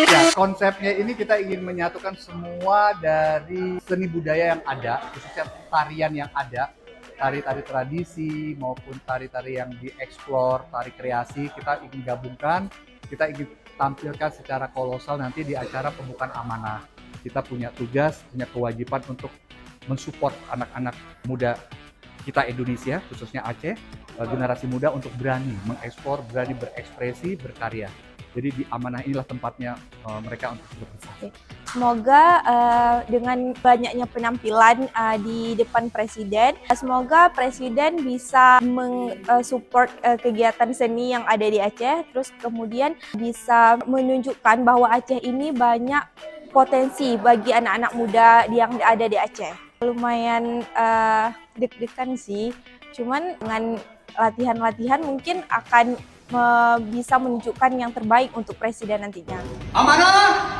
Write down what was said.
Ya, konsepnya ini kita ingin menyatukan semua dari seni budaya yang ada, khususnya tarian yang ada, tari-tari tradisi maupun tari-tari yang dieksplor, tari kreasi, kita ingin gabungkan, kita ingin tampilkan secara kolosal nanti di acara pembukaan amanah. Kita punya tugas, punya kewajiban untuk mensupport anak-anak muda kita Indonesia, khususnya Aceh, generasi muda untuk berani mengekspor, berani berekspresi, berkarya. Jadi di amanah inilah tempatnya mereka untuk berprestasi. Semoga dengan banyaknya penampilan di depan Presiden, semoga Presiden bisa mensupport kegiatan seni yang ada di Aceh, terus kemudian bisa menunjukkan bahwa Aceh ini banyak potensi bagi anak-anak muda yang ada di Aceh. Lumayan deg-degan sih, cuman dengan latihan-latihan mungkin akan bisa menunjukkan yang terbaik untuk Presiden nantinya. Amanah!